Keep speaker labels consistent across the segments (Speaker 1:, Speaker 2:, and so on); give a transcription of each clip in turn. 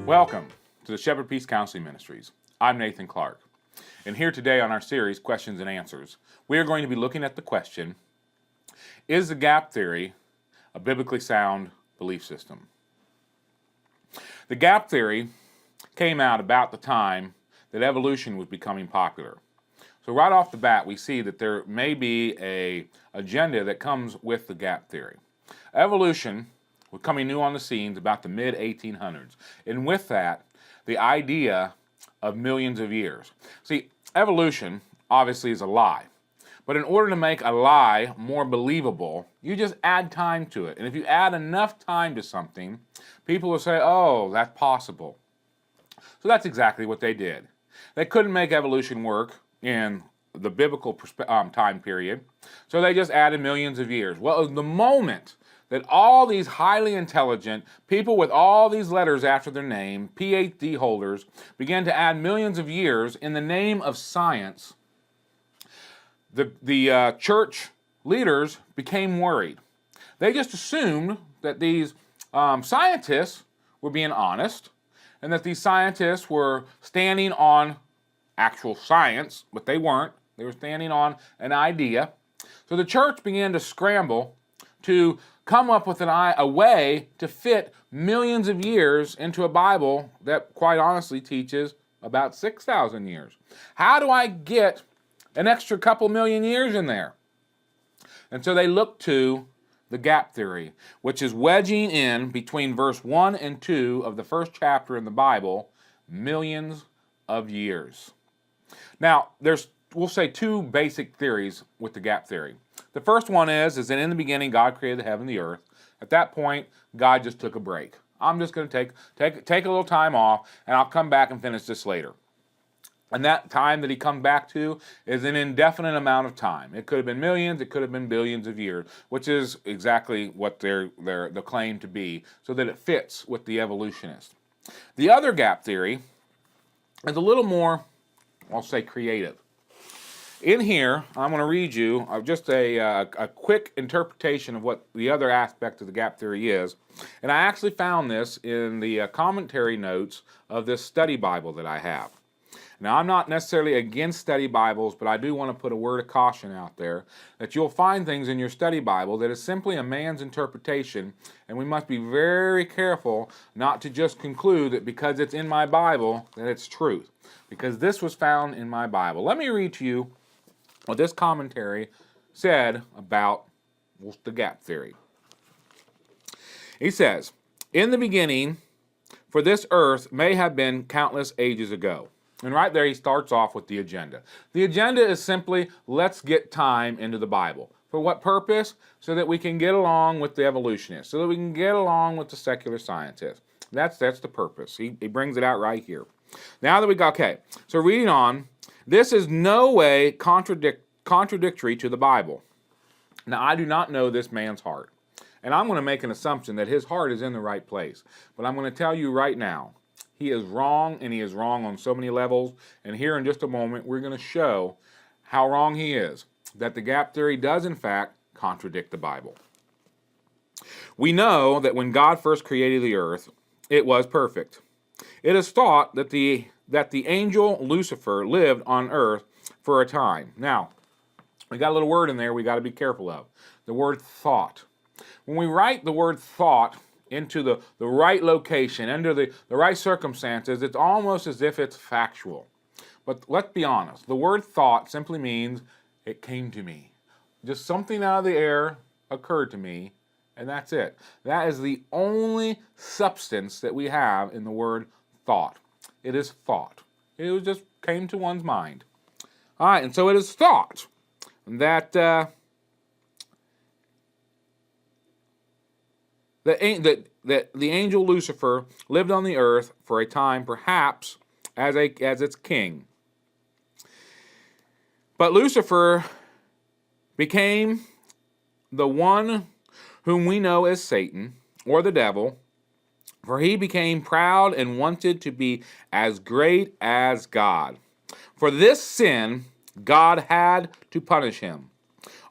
Speaker 1: Welcome to the Shepherd Peace Counseling Ministries. I'm Nathan Clark, and here today on our series, Questions and Answers, we are going to be looking at the question, is the gap theory a biblically sound belief system? The gap theory came out about the time that evolution was becoming popular. So right off the bat, we see that there may be an agenda that comes with the gap theory. Evolution was coming new on the scenes about the mid-1800s, and with that, the idea of millions of years. See, evolution obviously is a lie, but in order to make a lie more believable, you just add time to it. And if you add enough time to something, people will say, oh, that's possible. So that's exactly what they did. They couldn't make evolution work in the biblical time period, so they just added millions of years. Well, the moment that all these highly intelligent people with all these letters after their name, PhD holders, began to add millions of years in the name of science, the church leaders became worried. They just assumed that these scientists were being honest and that these scientists were standing on actual science, but they weren't. They were standing on an idea. So the church began to scramble to come up with a way to fit millions of years into a Bible that quite honestly teaches about 6,000 years. How do I get an extra couple million years in there? And so they looked to the gap theory, which is wedging in between verse 1 and 2 of the first chapter in the Bible, millions of years. Now, there's, we'll say, two basic theories with the gap theory. The first one is that in the beginning, God created the heaven and the earth. At that point, God just took a break. I'm just going to take a little time off, and I'll come back and finish this later. And that time that he comes back to is an indefinite amount of time. It could have been millions, it could have been billions of years, which is exactly what they're claim to be, so that it fits with the evolutionists. The other gap theory is a little more, I'll say, creative. In here, I'm going to read you just a quick interpretation of what the other aspect of the gap theory is. And I actually found this in the commentary notes of this study Bible that I have. Now, I'm not necessarily against study Bibles, but I do want to put a word of caution out there that you'll find things in your study Bible that is simply a man's interpretation, and we must be very careful not to just conclude that because it's in my Bible that it's truth, because this was found in my Bible. Let me read to you what this commentary said about the gap theory. He says, in the beginning, for this earth may have been countless ages ago. And right there he starts off with the agenda. The agenda is simply, let's get time into the Bible. For what purpose? So that we can get along with the evolutionists, so that we can get along with the secular scientists. That's the purpose. He brings it out right here. Now that we got, okay, so reading on, this is no way contradictory to the Bible. Now, I do not know this man's heart, and I'm going to make an assumption that his heart is in the right place. But I'm going to tell you right now, he is wrong, and he is wrong on so many levels. And here in just a moment, we're going to show how wrong he is, that the gap theory does, in fact, contradict the Bible. We know that when God first created the earth, it was perfect. It is thought that the angel Lucifer lived on earth for a time. Now, we got a little word in there we got to be careful of. The word thought. When we write the word thought into the right location, under the right circumstances, it's almost as if it's factual. But let's be honest. The word thought simply means it came to me. Just something out of the air occurred to me, and that's it. That is the only substance that we have in the word thought. It is thought. It just came to one's mind. All right, and so it is thought that the angel Lucifer lived on the earth for a time, perhaps as its king. But Lucifer became the one whom we know as Satan, or the devil, for he became proud and wanted to be as great as God. For this sin, God had to punish him.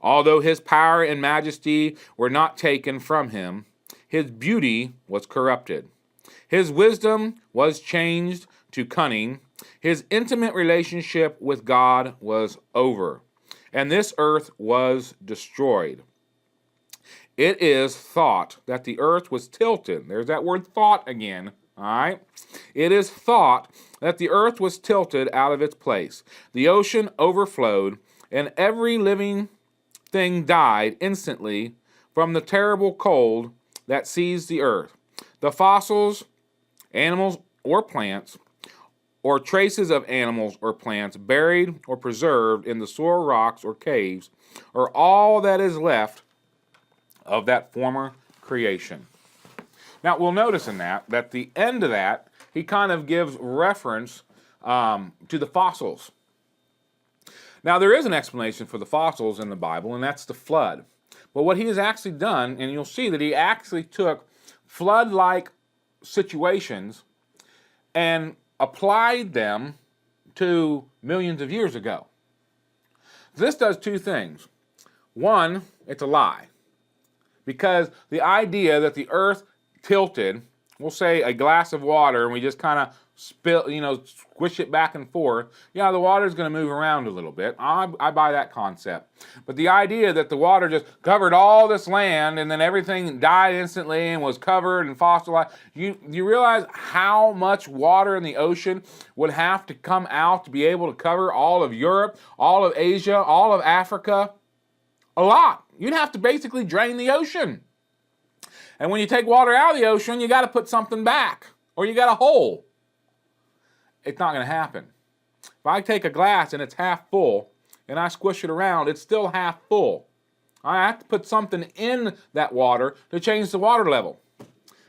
Speaker 1: Although his power and majesty were not taken from him, his beauty was corrupted. His wisdom was changed to cunning. His intimate relationship with God was over, and this earth was destroyed. It is thought that the earth was tilted. There's that word thought again. All right? It is thought that the earth was tilted out of its place. The ocean overflowed, and every living thing died instantly from the terrible cold that seized the earth. The fossils, animals or plants, or traces of animals or plants buried or preserved in the soil rocks or caves, are all that is left of that former creation. Now, we'll notice in that the end of that, he kind of gives reference to the fossils. Now, there is an explanation for the fossils in the Bible, and that's the flood. But what he has actually done, and you'll see that he actually took flood-like situations and applied them to millions of years ago. This does two things. One, it's a lie. Because the idea that the earth tilted, we'll say a glass of water, and we just kind of squish it back and forth, yeah, the water's going to move around a little bit. I buy that concept. But the idea that the water just covered all this land and then everything died instantly and was covered and fossilized, you realize how much water in the ocean would have to come out to be able to cover all of Europe, all of Asia, all of Africa? A lot. You'd have to basically drain the ocean. And when you take water out of the ocean, you got to put something back, or you got a hole. It's not going to happen. If I take a glass and it's half full, and I squish it around, it's still half full. I have to put something in that water to change the water level.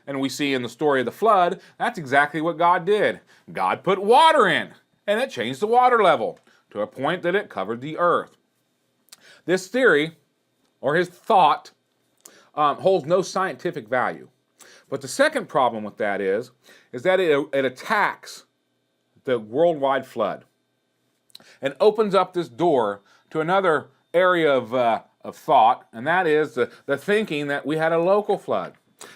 Speaker 1: And we see in the story of the flood, that's exactly what God did. God put water in, and it changed the water level to a point that it covered the earth. This theory, or his thought, holds no scientific value. But the second problem with that is that it attacks the worldwide flood and opens up this door to another area of thought, and that is the thinking that we had a local flood.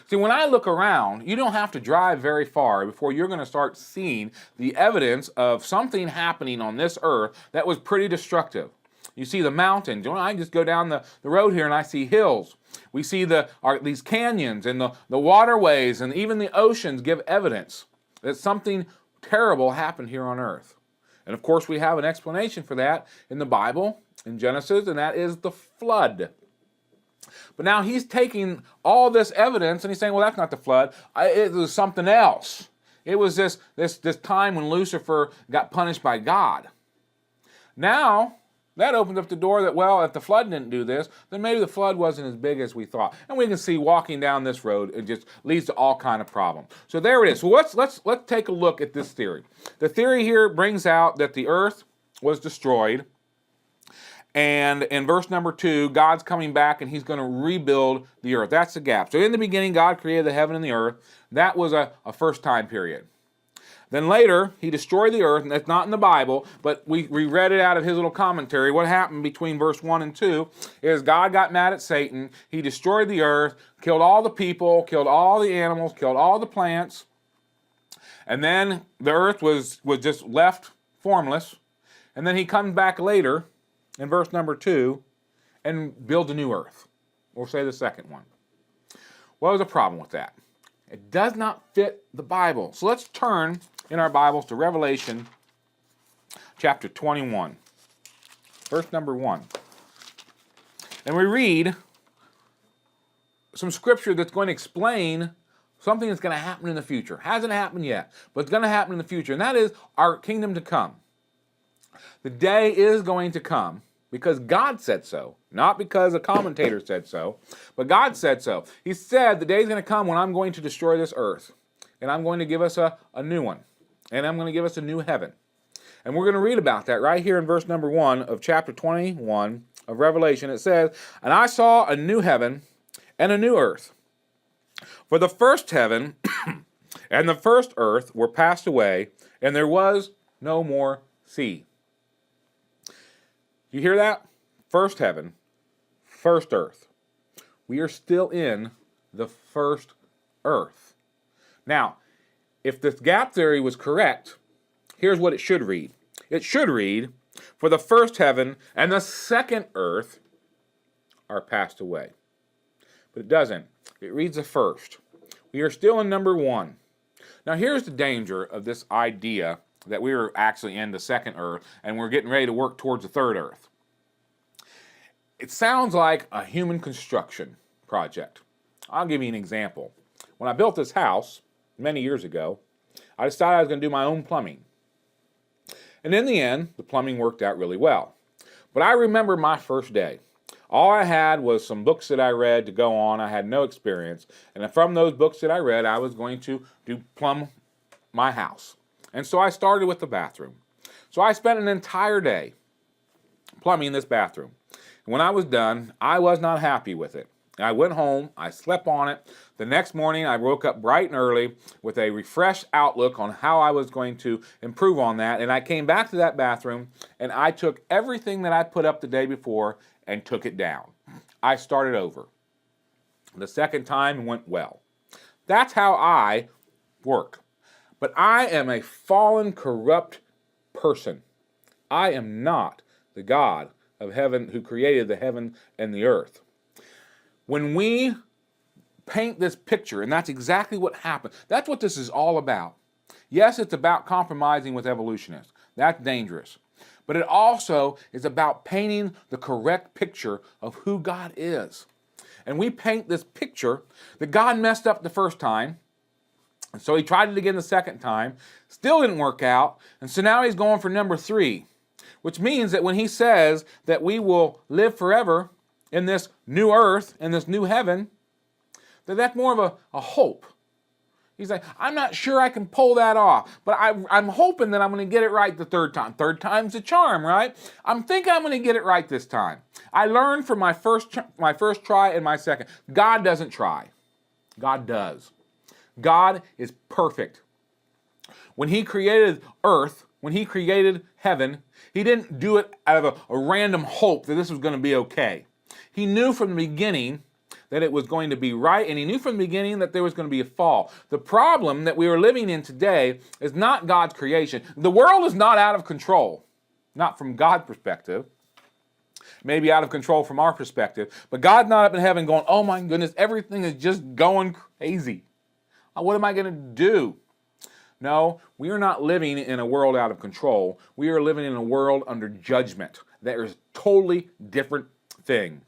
Speaker 1: See, when I look around, you don't have to drive very far before you're going to start seeing the evidence of something happening on this earth that was pretty destructive. You see the mountains. I just go down the road here and I see hills. We see these canyons and the waterways and even the oceans give evidence that something terrible happened here on earth. And of course, we have an explanation for that in the Bible, in Genesis, and that is the flood. But now he's taking all this evidence and he's saying, well, that's not the flood. It was something else. It was this time when Lucifer got punished by God. Now, that opens up the door that, well, if the flood didn't do this, then maybe the flood wasn't as big as we thought. And we can see walking down this road, it just leads to all kind of problems. So there it is. So let's take a look at this theory. The theory here brings out that the earth was destroyed. And in verse number 2, God's coming back and he's going to rebuild the earth. That's the gap. So in the beginning, God created the heaven and the earth. That was a first time period. Then later, he destroyed the earth, and that's not in the Bible, but we read it out of his little commentary. What happened between verse 1 and 2 is God got mad at Satan. He destroyed the earth, killed all the people, killed all the animals, killed all the plants. And then the earth was just left formless. And then he comes back later in verse number 2 and builds a new earth. We'll say the second one. What was the problem with that? It does not fit the Bible. So let's turn in our Bibles to Revelation chapter 21, verse number 1. And we read some scripture that's going to explain something that's going to happen in the future. Hasn't happened yet, but it's going to happen in the future, and that is our kingdom to come. The day is going to come because God said so, not because a commentator said so, but God said so. He said the day is going to come when I'm going to destroy this earth, and I'm going to give us a new one, and I'm going to give us a new heaven. And we're going to read about that right here in verse number 1 of chapter 21 of Revelation. It says, "And I saw a new heaven and a new earth. For the first heaven and the first earth were passed away, and there was no more sea." You hear that? First heaven, first earth. We are still in the first earth. Now, if this gap theory was correct, here's what it should read. It should read, for the first heaven and the second earth are passed away. But it doesn't. It reads the first. We are still in number 1. Now here's the danger of this idea that we are actually in the second earth and we're getting ready to work towards the third earth. It sounds like a human construction project. I'll give you an example. When I built this house many years ago, I decided I was going to do my own plumbing. And in the end, the plumbing worked out really well. But I remember my first day. All I had was some books that I read to go on. I had no experience. And from those books that I read, I was going to plumb my house. And so I started with the bathroom. So I spent an entire day plumbing this bathroom. And when I was done, I was not happy with it. I went home, I slept on it. The next morning, I woke up bright and early with a refreshed outlook on how I was going to improve on that. And I came back to that bathroom, and I took everything that I put up the day before and took it down. I started over. The second time went well. That's how I work. But I am a fallen, corrupt person. I am not the God of heaven who created the heaven and the earth. When we paint this picture, and that's exactly what happened, that's what this is all about. Yes, it's about compromising with evolutionists. That's dangerous. But it also is about painting the correct picture of who God is. And we paint this picture that God messed up the first time, and so he tried it again the second time, still didn't work out, and so now he's going for number 3, which means that when he says that we will live forever in this new earth, in this new heaven, that's more of a hope. He's like, I'm not sure I can pull that off, but I'm hoping that I'm going to get it right the third time. Third time's a charm, right? I'm thinking I'm going to get it right this time. I learned from my first try and my second. God doesn't try. God does. God is perfect. When he created earth, when he created heaven, he didn't do it out of a random hope that this was going to be okay. He knew from the beginning that it was going to be right, and he knew from the beginning that there was going to be a fall. The problem that we are living in today is not God's creation. The world is not out of control, not from God's perspective, maybe out of control from our perspective, but God's not up in heaven going, oh my goodness, everything is just going crazy. What am I going to do? No, we are not living in a world out of control. We are living in a world under judgment. That is a totally different thing.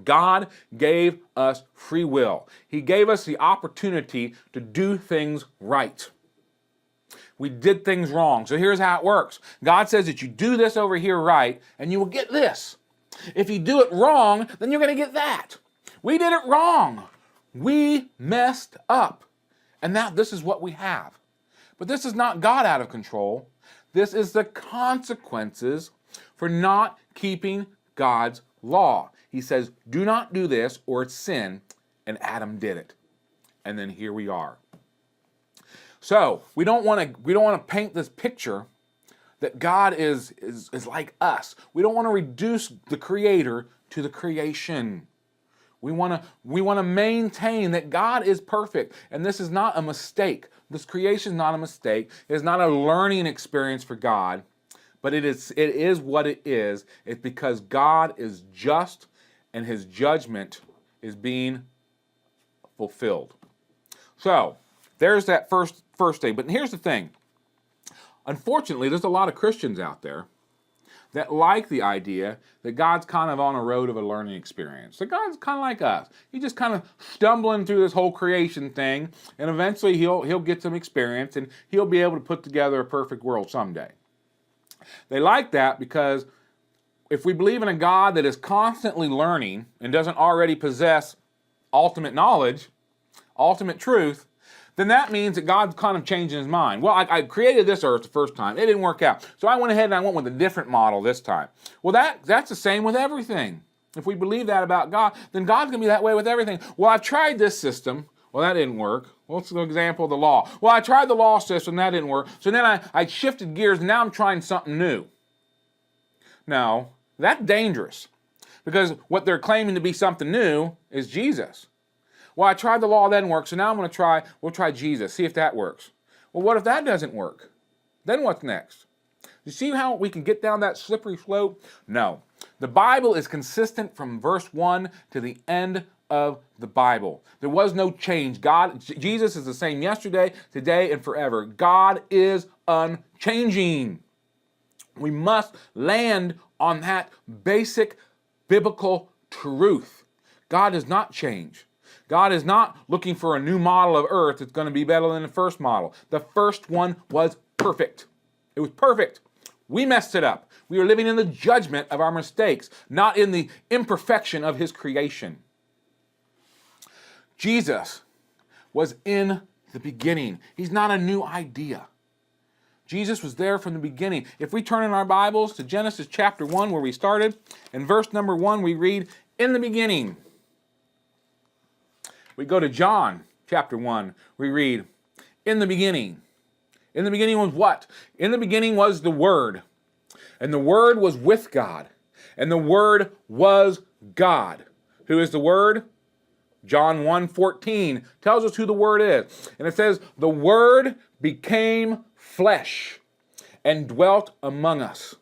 Speaker 1: God gave us free will. He gave us the opportunity to do things right. We did things wrong. So here's how it works. God says that you do this over here right, and you will get this. If you do it wrong, then you're going to get that. We did it wrong. We messed up. And now this is what we have. But this is not God out of control. This is the consequences for not keeping God's law. He says, do not do this or it's sin, and Adam did it. And then here we are. So we don't want to paint this picture that God is like us. We don't want to reduce the Creator to the creation. We want to maintain that God is perfect, and this is not a mistake. This creation is not a mistake. It is not a learning experience for God, but it is what it is. It's because God is just, and his judgment is being fulfilled. So there's that first thing. But here's the thing. Unfortunately, there's a lot of Christians out there that like the idea that God's kind of on a road of a learning experience. So God's kind of like us. He's just kind of stumbling through this whole creation thing, and eventually he'll get some experience, and he'll be able to put together a perfect world someday. They like that because if we believe in a God that is constantly learning and doesn't already possess ultimate knowledge, ultimate truth, then that means that God's kind of changing his mind. Well, I created this earth the first time. It didn't work out. So I went ahead and I went with a different model this time. Well, that's the same with everything. If we believe that about God, then God's going to be that way with everything. Well, I've tried this system. Well, that didn't work. Well, let's an example of the law. Well, I tried the law system. That didn't work. So then I shifted gears, and now I'm trying something new. No, that's dangerous, because what they're claiming to be something new is Jesus. Well, I tried the law, that didn't work, so now we'll try Jesus, see if that works. Well, what if that doesn't work? Then what's next? You see how we can get down that slippery slope? No. The Bible is consistent from verse 1 to the end of the Bible. There was no change. Jesus is the same yesterday, today, and forever. God is unchanging. We must land on that basic biblical truth. God does not change. God is not looking for a new model of earth that's going to be better than the first model. The first one was perfect. It was perfect. We messed it up. We are living in the judgment of our mistakes, not in the imperfection of his creation. Jesus was in the beginning. He's not a new idea. Jesus was there from the beginning. If we turn in our Bibles to Genesis chapter 1, where we started, in verse number 1, we read, "In the beginning." We go to John chapter 1, we read, "In the beginning." In the beginning was what? In the beginning was the Word. And the Word was with God. And the Word was God. Who is the Word? John 1:14 tells us who the Word is. And it says, "The Word became flesh and dwelt among us."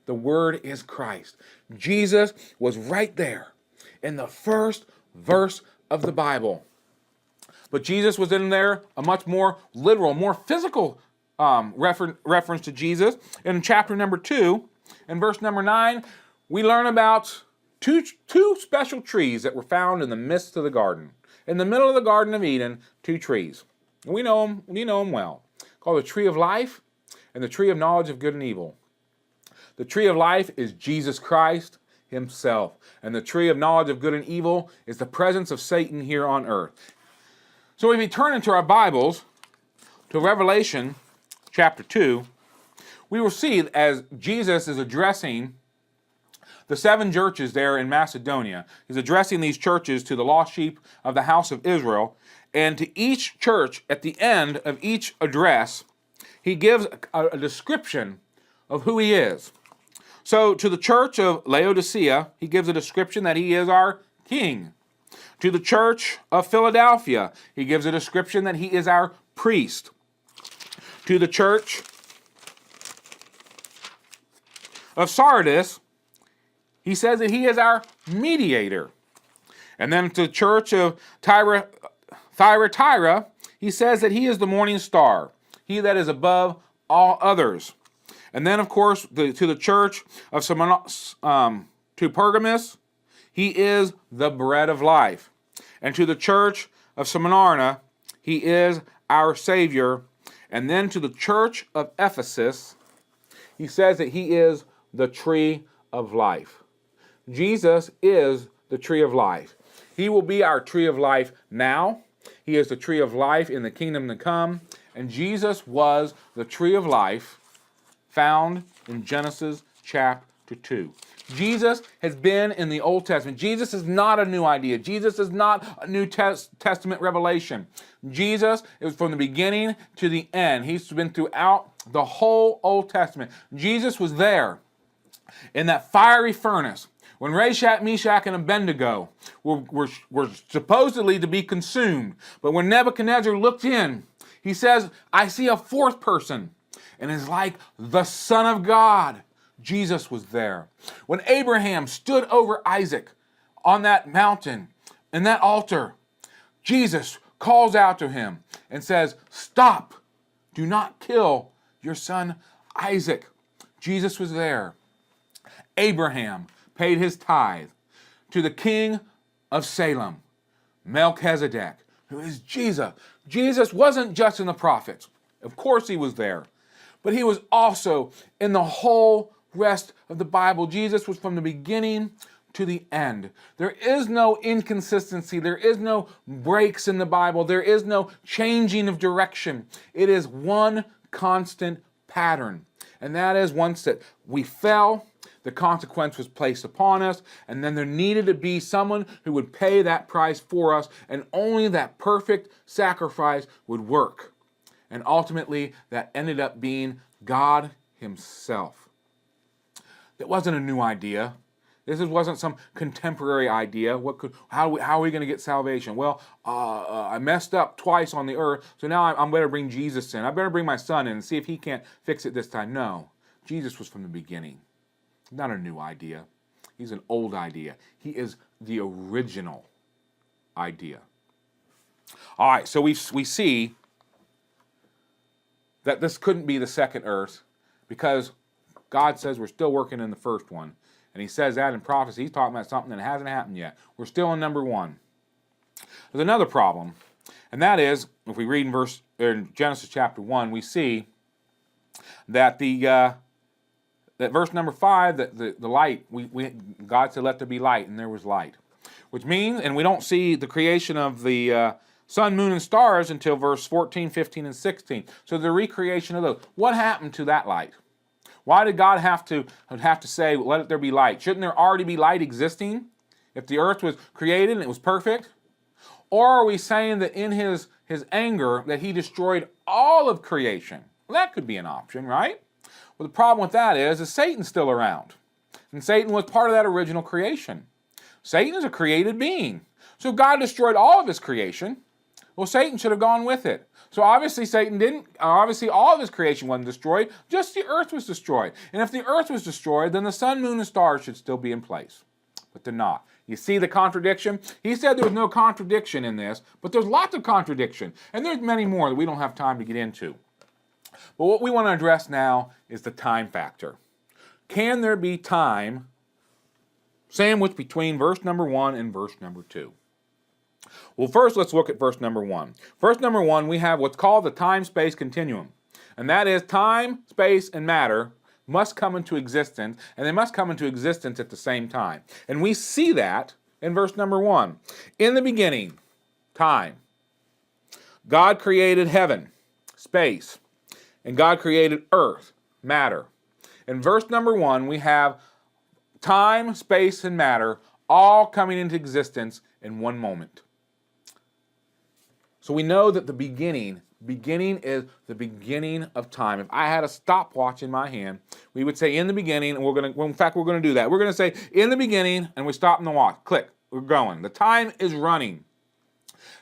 Speaker 1: The Word is Christ. Jesus was right there in the first verse of the Bible. But Jesus was in there a much more literal, more physical reference to Jesus. In chapter number 2, in verse number 9, we learn about two special trees that were found in the midst of the garden. In the middle of the Garden of Eden, two trees. And we know them well. Called the tree of life and the tree of knowledge of good and evil. The tree of life is Jesus Christ himself. And the tree of knowledge of good and evil is the presence of Satan here on earth. So if we turn into our Bibles to Revelation chapter 2, we will see as Jesus is addressing the 7 churches there in Macedonia. He's addressing these churches to the lost sheep of the house of Israel. And to each church, at the end of each address, he gives a description of who he is. So to the church of Laodicea, he gives a description that he is our king. To the church of Philadelphia, he gives a description that he is our priest. To the church of Sardis, he says that he is our mediator. And then to the church of Thyatira, he says that he is the morning star, he that is above all others. And then, of course, to the church of to Pergamos, he is the bread of life. And to the church of Smyrna, he is our Savior. And then to the church of Ephesus, he says that he is the tree of life. Jesus is the tree of life. He will be our tree of life now. He is the tree of life in the kingdom to come. And Jesus was the tree of life found in Genesis chapter 2. Jesus has been in the Old Testament. Jesus is not a new idea. Jesus is not a New Testament revelation. Jesus is from the beginning to the end. He's been throughout the whole Old Testament. Jesus was there in that fiery furnace when Shadrach, Meshach, and Abednego were supposedly to be consumed. But when Nebuchadnezzar looked in, he says, "I see a fourth person, and it's like the Son of God." Jesus was there. When Abraham stood over Isaac on that mountain, in that altar, Jesus calls out to him and says, "Stop, do not kill your son Isaac." Jesus was there. Abraham paid his tithe to the king of Salem, Melchizedek, who is Jesus. Jesus wasn't just in the prophets. Of course he was there. But he was also in the whole rest of the Bible. Jesus was from the beginning to the end. There is no inconsistency. There is no breaks in the Bible. There is no changing of direction. It is one constant pattern. And that is once that we fell, the consequence was placed upon us, and then there needed to be someone who would pay that price for us, and only that perfect sacrifice would work. And ultimately, that ended up being God himself. It wasn't a new idea. This wasn't some contemporary idea. How are we going to get salvation? Well, I messed up twice on the earth, so now I'm better bring Jesus in. I better bring my son in and see if he can't fix it this time. No, Jesus was from the beginning. Not a new idea. He's an old idea. He is the original idea. All right, so we see that this couldn't be the second earth because God says we're still working in the first one. And he says that in prophecy. He's talking about something that hasn't happened yet. We're still in number one. There's another problem, and that is, if we read in Genesis chapter 1, we see that that verse number 5, that the light, God said, let there be light, and there was light. Which means, and we don't see the creation of the sun, moon, and stars until verse 14, 15, and 16. So the recreation of those. What happened to that light? Why did God have to say, let there be light? Shouldn't there already be light existing if the earth was created and it was perfect? Or are we saying that in his anger that he destroyed all of creation? Well, that could be an option, right? Well, the problem with that is Satan's still around. And Satan was part of that original creation. Satan is a created being. So God destroyed all of his creation. Well, Satan should have gone with it. So obviously Satan didn't, obviously all of his creation wasn't destroyed, just the earth was destroyed. And if the earth was destroyed, then the sun, moon, and stars should still be in place. But they're not. You see the contradiction? He said there was no contradiction in this, but there's lots of contradiction. And there's many more that we don't have time to get into. But what we want to address now is the time factor. Can there be time sandwiched between verse number 1 and verse number 2? Well, first let's look at verse number 1. Verse number 1, we have what's called the time-space continuum. And that is time, space, and matter must come into existence, and they must come into existence at the same time. And we see that in verse number 1. In the beginning, time. God created heaven, space, and God created earth, matter. In verse number 1, we have time, space, and matter all coming into existence in one moment. So we know that the beginning is the beginning of time. If I had a stopwatch in my hand, we would say in the beginning, and we're going to do that. We're going to say in the beginning, and we stop in the watch. Click, we're going. The time is running.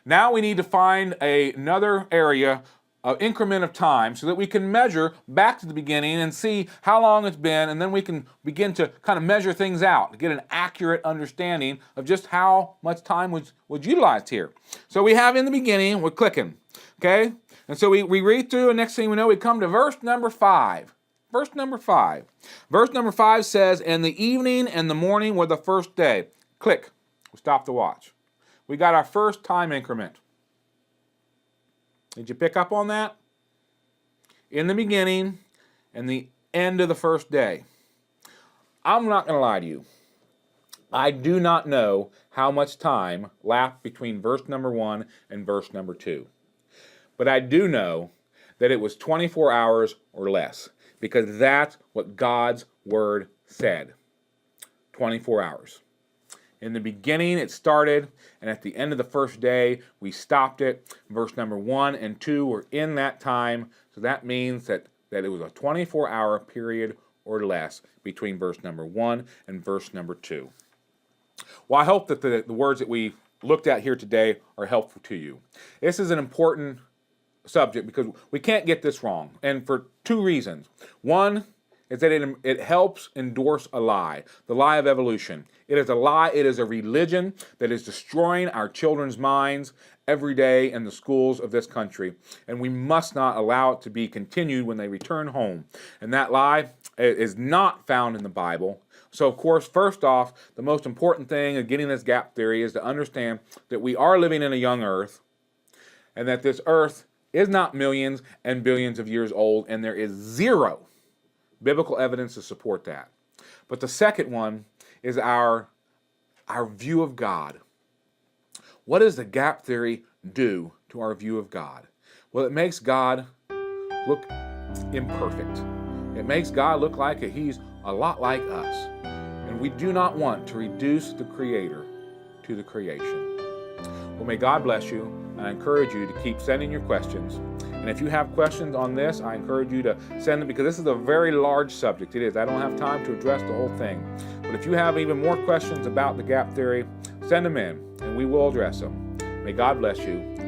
Speaker 1: Now we need to find another area, an increment of time, so that we can measure back to the beginning and see how long it's been, and then we can begin to kind of measure things out to get an accurate understanding of just how much time was utilized here. So we have in the beginning, we're clicking, okay? And so we read through, and next thing we know, we come to verse number 5. Verse number 5. Verse number 5 says, and the evening and the morning were the first day. Click. We'll stop the watch. We got our first time increment. Did you pick up on that? In the beginning and the end of the first day. I'm not going to lie to you. I do not know how much time lapsed between verse number 1 and verse number 2. But I do know that it was 24 hours or less, because that's what God's word said. 24 hours. In the beginning it started, and at the end of the first day we stopped it. Verse number 1 and 2 were in that time, so that means that it was a 24-hour period or less between verse number 1 and verse number 2. Well, I hope that the words that we looked at here today are helpful to you. This is an important subject because we can't get this wrong, and for two reasons. One is that it helps endorse a lie, the lie of evolution. It is a lie. It is a religion that is destroying our children's minds every day in the schools of this country, and we must not allow it to be continued when they return home. And that lie is not found in the Bible. So, of course, first off, the most important thing of getting this gap theory is to understand that we are living in a young earth, and that this earth is not millions and billions of years old, and there is zero biblical evidence to support that. But the second one is our view of God. What does the gap theory do to our view of God? Well, it makes God look imperfect. It makes God look like he's a lot like us. And we do not want to reduce the Creator to the creation. Well, may God bless you, and I encourage you to keep sending your questions. And if you have questions on this, I encourage you to send them, because this is a very large subject. It is. I don't have time to address the whole thing. But if you have even more questions about the gap theory, send them in and we will address them. May God bless you.